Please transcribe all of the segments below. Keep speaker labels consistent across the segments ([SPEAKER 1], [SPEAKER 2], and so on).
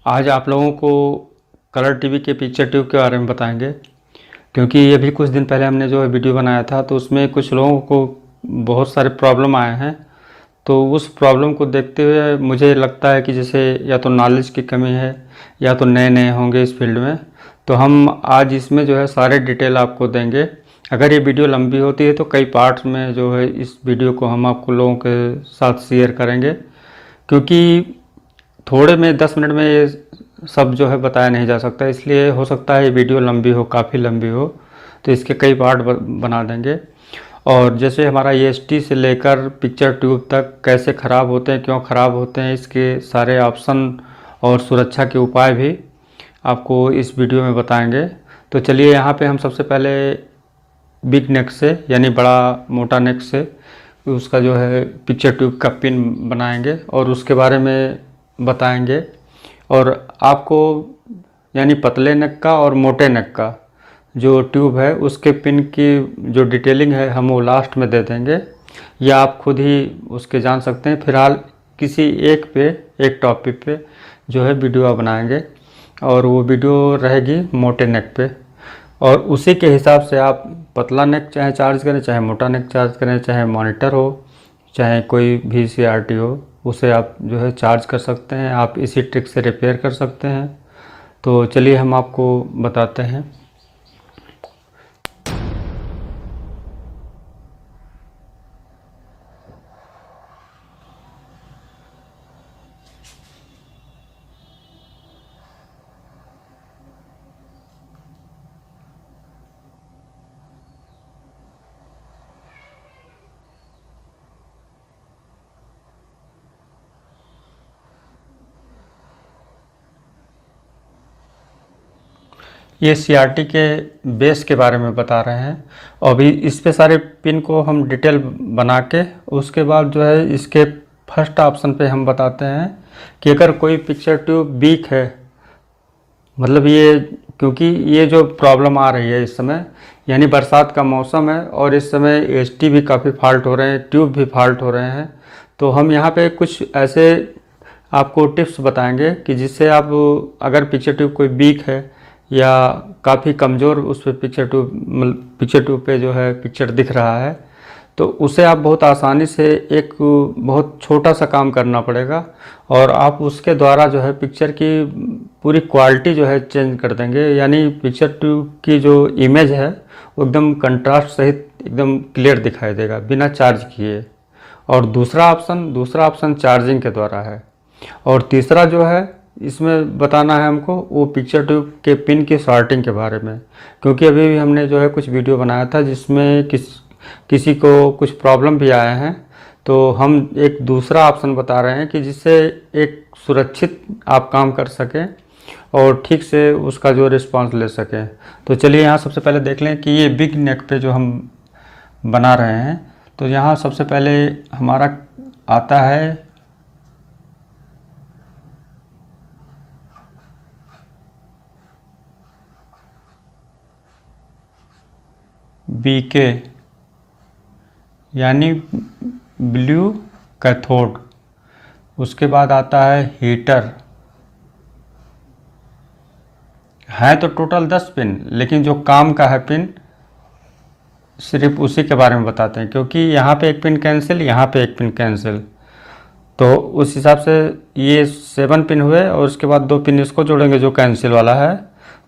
[SPEAKER 1] आज आप लोगों को कलर टीवी के पिक्चर ट्यूब के बारे में बताएंगे। क्योंकि अभी कुछ दिन पहले हमने जो वीडियो बनाया था तो उसमें कुछ लोगों को बहुत सारे प्रॉब्लम आए हैं। तो उस प्रॉब्लम को देखते हुए मुझे लगता है कि जैसे या तो नॉलेज की कमी है या तो नए नए होंगे इस फील्ड में। तो हम आज इसमें जो है सारे डिटेल आपको देंगे। अगर ये वीडियो लंबी होती है तो कई पार्ट्स में जो है इस वीडियो को हम आपको लोगों के साथ शेयर करेंगे, क्योंकि थोड़े में 10 मिनट में ये सब जो है बताया नहीं जा सकता। इसलिए हो सकता है ये वीडियो लंबी हो, काफ़ी लंबी हो, तो इसके कई पार्ट बना देंगे। और जैसे हमारा EST से लेकर पिक्चर ट्यूब तक कैसे ख़राब होते हैं, क्यों ख़राब होते हैं, इसके सारे ऑप्शन और सुरक्षा के उपाय भी आपको इस वीडियो में बताएंगे। तो चलिए यहाँ पे हम सबसे पहले बिग नेक से यानी बड़ा मोटा नेक से उसका जो है पिक्चर ट्यूब का पिन बनाएंगे और उसके बारे में बताएंगे। और आपको यानी पतले नेक का और मोटे नेक का जो ट्यूब है उसके पिन की जो डिटेलिंग है हम वो लास्ट में दे देंगे, या आप खुद ही उसके जान सकते हैं। फिलहाल किसी एक टॉपिक पे जो है वीडियो बनाएंगे और वो वीडियो रहेगी मोटे नेक पे, और उसी के हिसाब से आप पतला नेक चाहे चार्ज करें, चाहे मोटा नेक चार्ज करें, चाहे मॉनिटर हो, चाहे कोई VCRT हो, उसे आप जो है चार्ज कर सकते हैं। आप इसी ट्रिक से रिपेयर कर सकते हैं। तो चलिए हम आपको बताते हैं। ये CRT के बेस के बारे में बता रहे हैं। और अभी इस पे सारे पिन को हम डिटेल बना के उसके बाद जो है इसके फर्स्ट ऑप्शन पे हम बताते हैं कि अगर कोई पिक्चर ट्यूब वीक है, मतलब ये, क्योंकि ये जो प्रॉब्लम आ रही है इस समय, यानी बरसात का मौसम है और इस समय EST भी काफ़ी फॉल्ट हो रहे हैं, ट्यूब भी फॉल्ट हो रहे हैं। तो हम यहाँ पे कुछ ऐसे आपको टिप्स बताएंगे कि जिससे आप, अगर पिक्चर ट्यूब कोई वीक है या काफ़ी कमज़ोर उस पर पिक्चर ट्यूब पे जो है पिक्चर दिख रहा है, तो उसे आप बहुत आसानी से एक बहुत छोटा सा काम करना पड़ेगा और आप उसके द्वारा जो है पिक्चर की पूरी क्वालिटी जो है चेंज कर देंगे। यानी पिक्चर ट्यूब की जो इमेज है वो एकदम कंट्रास्ट सहित एकदम क्लियर दिखाई देगा बिना चार्ज किए। और दूसरा ऑप्शन चार्जिंग के द्वारा है। और तीसरा जो है इसमें बताना है हमको वो पिक्चर ट्यूब के पिन की सॉर्टिंग के बारे में, क्योंकि अभी भी हमने जो है कुछ वीडियो बनाया था जिसमें किसी को कुछ प्रॉब्लम भी आए हैं। तो हम एक दूसरा ऑप्शन बता रहे हैं कि जिससे एक सुरक्षित आप काम कर सकें और ठीक से उसका जो रिस्पांस ले सकें। तो चलिए यहाँ सबसे पहले देख लें कि ये बिग नेक पे जो हम बना रहे हैं, तो यहाँ सबसे पहले हमारा आता है BK यानी ब्लू कैथोड। उसके बाद आता है हीटर। है तो टोटल 10 पिन, लेकिन जो काम का है पिन सिर्फ उसी के बारे में बताते हैं, क्योंकि यहाँ पे एक पिन कैंसिल, यहाँ पे एक पिन कैंसिल। तो उस हिसाब से ये 7 पिन हुए और उसके बाद 2 पिन इसको जोड़ेंगे जो कैंसिल वाला है,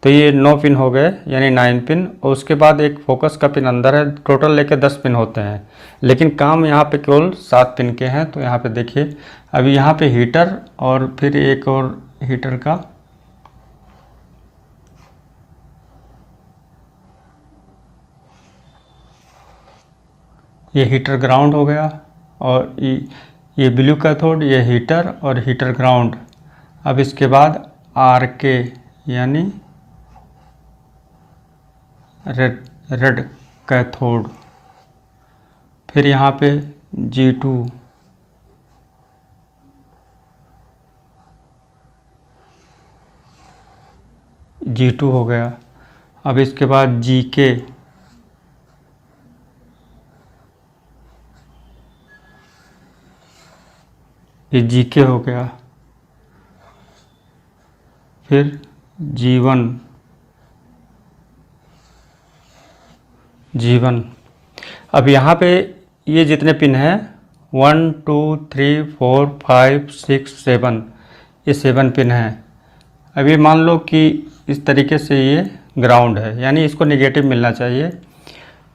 [SPEAKER 1] तो ये 9 पिन हो गए यानी 9 पिन। और उसके बाद एक फोकस का पिन अंदर है, टोटल लेके 10 पिन होते हैं, लेकिन काम यहाँ पे केवल 7 पिन के हैं। तो यहाँ पे देखिए अभी यहाँ पे हीटर और फिर एक और हीटर का, ये हीटर ग्राउंड हो गया। और ये ब्लू कैथोड, ये हीटर और हीटर ग्राउंड। अब इसके बाद RK यानी रेड कैथोड। फिर यहाँ पे G2, G2 हो गया। अब इसके बाद GK, ये GK हो गया। फिर जीवन, जीवन। अब यहाँ पे ये जितने पिन हैं 1 2 3 4 5 6 7, ये 7 पिन हैं। अभी मान लो कि इस तरीके से ये ग्राउंड है, यानी इसको निगेटिव मिलना चाहिए।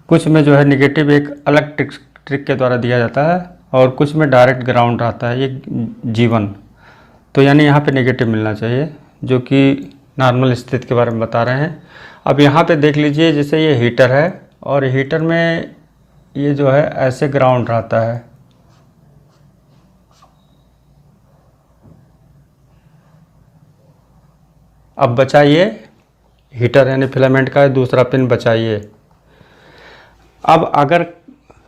[SPEAKER 1] कुछ में जो है निगेटिव एक अलग ट्रिक के द्वारा दिया जाता है और कुछ में डायरेक्ट ग्राउंड आता है, ये जीवन। तो यानी यहाँ पे नेगेटिव मिलना चाहिए, जो कि नॉर्मल स्थिति के बारे में बता रहे हैं। अब यहाँ पे देख लीजिए, जैसे ये हीटर है और हीटर में ये जो है ऐसे ग्राउंड रहता है। अब बचाइए, हीटर यानी फिलामेंट का दूसरा पिन बचाइए। अब अगर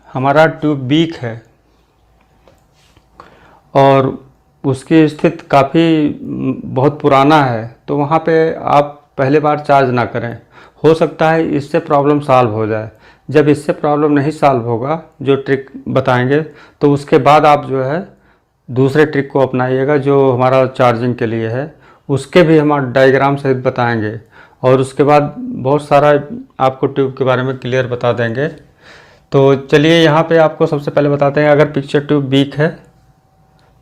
[SPEAKER 1] हमारा ट्यूब वीक है और उसकी स्थिति काफ़ी बहुत पुराना है, तो वहाँ पे आप पहले बार चार्ज ना करें। हो सकता है इससे प्रॉब्लम सॉल्व हो जाए। जब इससे प्रॉब्लम नहीं सॉल्व होगा, जो ट्रिक बताएंगे, तो उसके बाद आप जो है दूसरे ट्रिक को अपनाइएगा जो हमारा चार्जिंग के लिए है। उसके भी हम डायग्राम सहित बताएंगे और उसके बाद बहुत सारा आपको ट्यूब के बारे में क्लियर बता देंगे। तो चलिए यहाँ पे आपको सबसे पहले बताते हैं, अगर पिक्चर ट्यूब वीक है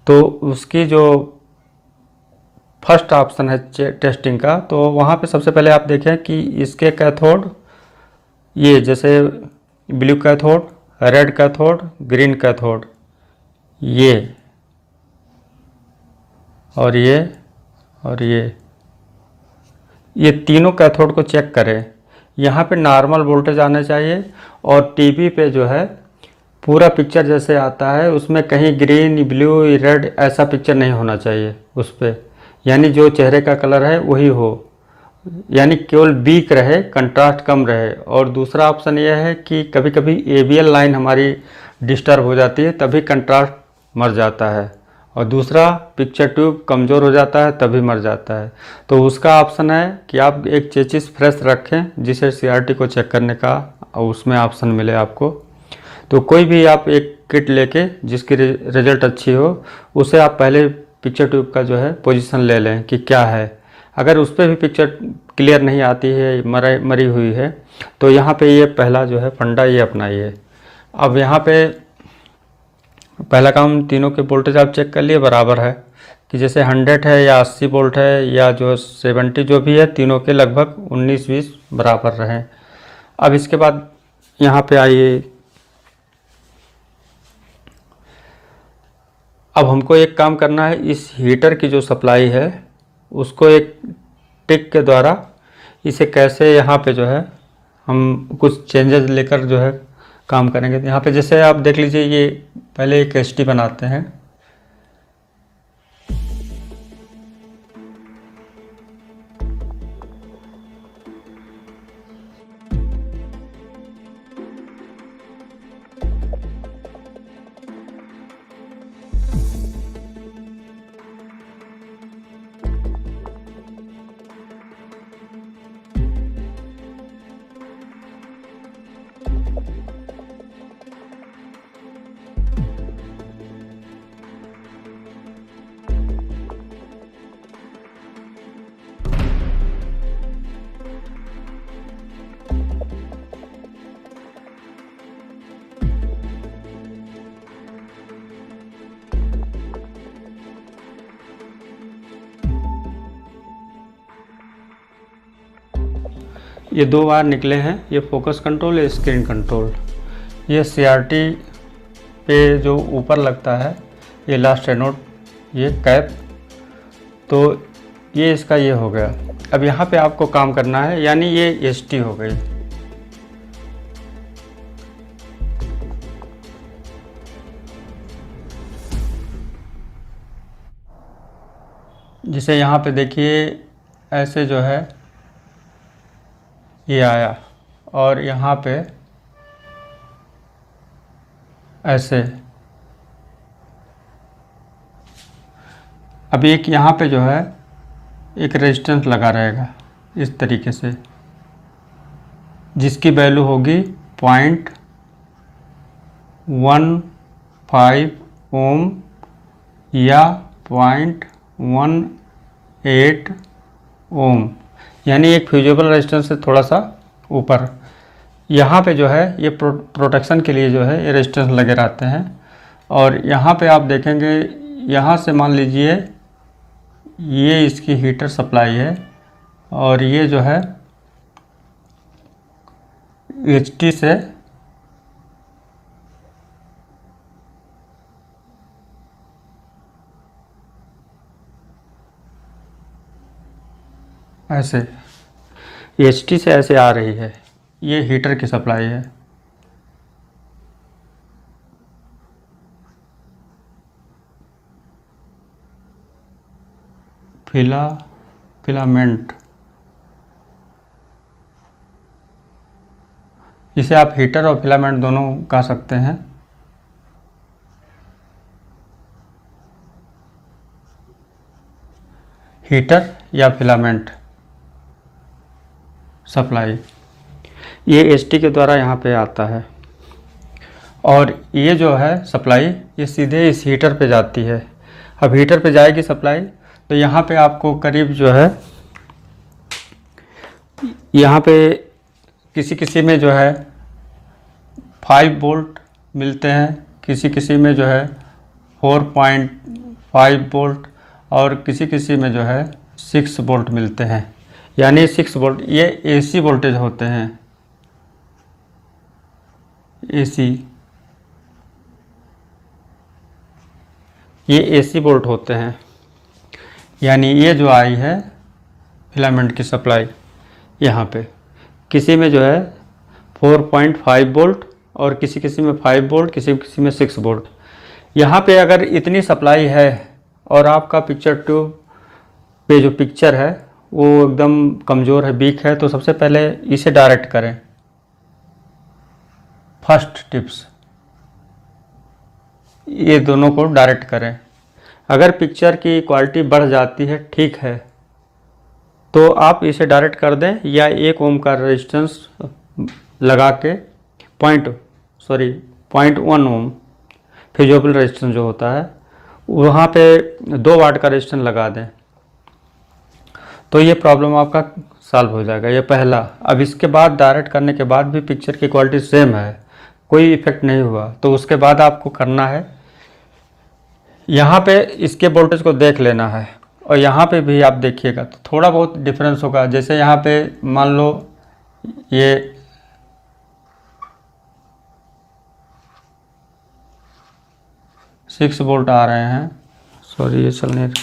[SPEAKER 1] तो उसकी जो फर्स्ट ऑप्शन है टेस्टिंग का, तो वहाँ पे सबसे पहले आप देखें कि इसके कैथोड, ये जैसे blue cathode, red cathode, green cathode, ये और ये तीनों कैथोड को चेक करें। यहाँ पे नॉर्मल वोल्टेज आना चाहिए और टीवी पे जो है पूरा पिक्चर जैसे आता है, उसमें कहीं ग्रीन, ब्लू, रेड ऐसा पिक्चर नहीं होना चाहिए उस पर, यानी जो चेहरे का कलर है वही हो, यानी केवल वीक रहे, कंट्रास्ट कम रहे। और दूसरा ऑप्शन यह है कि कभी कभी ABL लाइन हमारी डिस्टर्ब हो जाती है, तभी कंट्रास्ट मर जाता है। और दूसरा पिक्चर ट्यूब कमज़ोर हो जाता है तभी मर जाता है। तो उसका ऑप्शन है कि आप एक चेचिस फ्रेश रखें, जिसे CRT को चेक करने का उसमें ऑप्शन मिले आपको। तो कोई भी आप एक किट लेके जिसकी रिज़ल्ट अच्छी हो, उसे आप पहले पिक्चर ट्यूब का जो है पोजीशन ले लें कि क्या है। अगर उस पर भी पिक्चर क्लियर नहीं आती है, मरी हुई है, तो यहाँ पे ये पहला जो है फंडा ये अपनाइए। अब यहाँ पे पहला काम, तीनों के वोल्टेज आप चेक कर लिए बराबर है, कि जैसे 100 है या 80 वोल्ट है या जो 70 जो भी है, तीनों के लगभग 19-20 बराबर रहें। अब इसके बाद यहाँ पे आइए, अब हमको एक काम करना है, इस हीटर की जो सप्लाई है उसको एक टिक के द्वारा इसे कैसे यहाँ पे जो है हम कुछ चेंजेस लेकर जो है काम करेंगे। तो यहाँ पे जैसे आप देख लीजिए, ये पहले एक ST बनाते हैं। ये 2 वायर निकले हैं, ये फोकस कंट्रोल, ये स्क्रीन कंट्रोल। ये CRT पे जो ऊपर लगता है ये लास्ट एनोड, ये कैप, तो ये इसका ये हो गया। अब यहाँ पे आपको काम करना है, यानी ये ST हो गई। जिसे यहाँ पे देखिए ऐसे जो है ये आया और यहाँ पे ऐसे। अब एक यहाँ पे जो है एक रेजिस्टेंस लगा रहेगा इस तरीके से, जिसकी वैल्यू होगी 0.15 ओम या 0.18 ओम, यानी एक फ्यूजेबल रेजिस्टेंस से थोड़ा सा ऊपर। यहाँ पे जो है ये प्रोटेक्शन के लिए जो है ये रेजिस्टेंस लगे रहते हैं। और यहाँ पे आप देखेंगे, यहाँ से मान लीजिए ये इसकी हीटर सप्लाई है और ये जो है एचटी से ऐसे, एचटी से ऐसे आ रही है, ये हीटर की सप्लाई है। फिलामेंट, इसे आप हीटर और फिलामेंट दोनों कह सकते हैं। हीटर या फिलामेंट सप्लाई, ये एचटी के द्वारा यहाँ पे आता है और ये जो है सप्लाई ये सीधे इस हीटर पे जाती है। अब हीटर पे जाएगी सप्लाई तो यहाँ पे आपको करीब जो है, यहाँ पे किसी किसी में जो है 5 वोल्ट मिलते हैं, किसी किसी में जो है 4.5 वोल्ट और किसी किसी में जो है 6 वोल्ट मिलते हैं। यानी 6 वोल्ट ये एसी वोल्टेज होते हैं, एसी, ये एसी वोल्ट होते हैं। यानी ये जो आई है फिलामेंट की सप्लाई, यहाँ पे किसी में जो है 4.5 वोल्ट और किसी किसी में 5 वोल्ट, किसी किसी में 6 वोल्ट। यहाँ पे अगर इतनी सप्लाई है और आपका पिक्चर ट्यूब पे जो पिक्चर है वो एकदम कमज़ोर है, वीक है, तो सबसे पहले इसे डायरेक्ट करें। फर्स्ट टिप्स, ये दोनों को डायरेक्ट करें। अगर पिक्चर की क्वालिटी बढ़ जाती है, ठीक है, तो आप इसे डायरेक्ट कर दें या 1 ओम का रेजिस्टेंस लगा के 0.1 ओम फ्यूजेबल रेजिस्टेंस जो होता है वहाँ पे 2 वाट का रेजिस्टेंस लगा दें, तो ये प्रॉब्लम आपका सॉल्व हो जाएगा। ये पहला। अब इसके बाद डायरेक्ट करने के बाद भी पिक्चर की क्वालिटी सेम है, कोई इफेक्ट नहीं हुआ, तो उसके बाद आपको करना है, यहाँ पे इसके वोल्टेज को देख लेना है और यहाँ पे भी आप देखिएगा तो थोड़ा बहुत डिफरेंस होगा। जैसे यहाँ पे मान लो ये 6 वोल्ट आ रहे हैं, सॉरी ये चल नहीं रहा,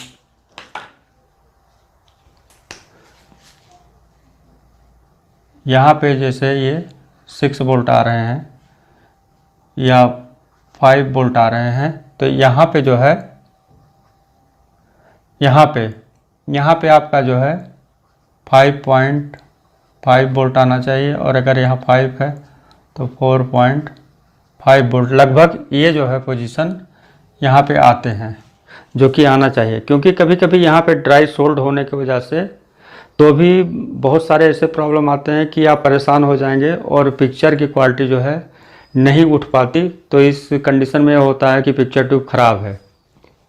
[SPEAKER 1] यहाँ पे जैसे ये 6 वोल्ट आ रहे हैं या 5 वोल्ट आ रहे हैं, तो यहाँ पे जो है, यहाँ पे आपका जो है 5.5 वोल्ट आना चाहिए और अगर यहाँ 5 है तो 4.5 वोल्ट लगभग ये जो है पोजीशन यहाँ पे आते हैं, जो कि आना चाहिए। क्योंकि कभी कभी यहाँ पे ड्राई सोल्ड होने की वजह से तो भी बहुत सारे ऐसे प्रॉब्लम आते हैं कि आप परेशान हो जाएंगे और पिक्चर की क्वालिटी जो है नहीं उठ पाती। तो इस कंडीशन में होता है कि पिक्चर ट्यूब ख़राब है,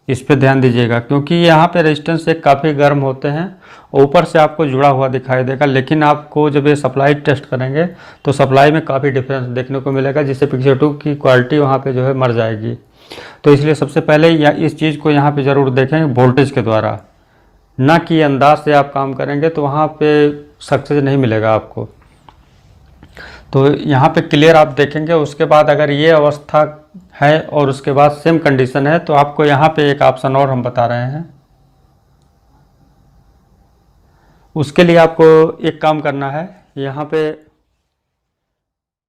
[SPEAKER 1] इस पे ध्यान दीजिएगा। क्योंकि यहाँ पे रेजिस्टेंस से काफ़ी गर्म होते हैं, ऊपर से आपको जुड़ा हुआ दिखाई देगा, लेकिन आपको जब ये सप्लाई टेस्ट करेंगे तो सप्लाई में काफ़ी डिफरेंस देखने को मिलेगा, जिससे पिक्चर ट्यूब की क्वालिटी वहाँ पे जो है मर जाएगी। तो इसलिए सबसे पहले इस चीज़ को यहाँ पे ज़रूर देखें वोल्टेज के द्वारा, ना कि अंदाज से आप काम करेंगे तो वहाँ पे सक्सेस नहीं मिलेगा आपको। तो यहाँ पे क्लियर आप देखेंगे। उसके बाद अगर ये अवस्था है और उसके बाद सेम कंडीशन है तो आपको यहाँ पे एक ऑप्शन और हम बता रहे हैं। उसके लिए आपको एक काम करना है, यहाँ पे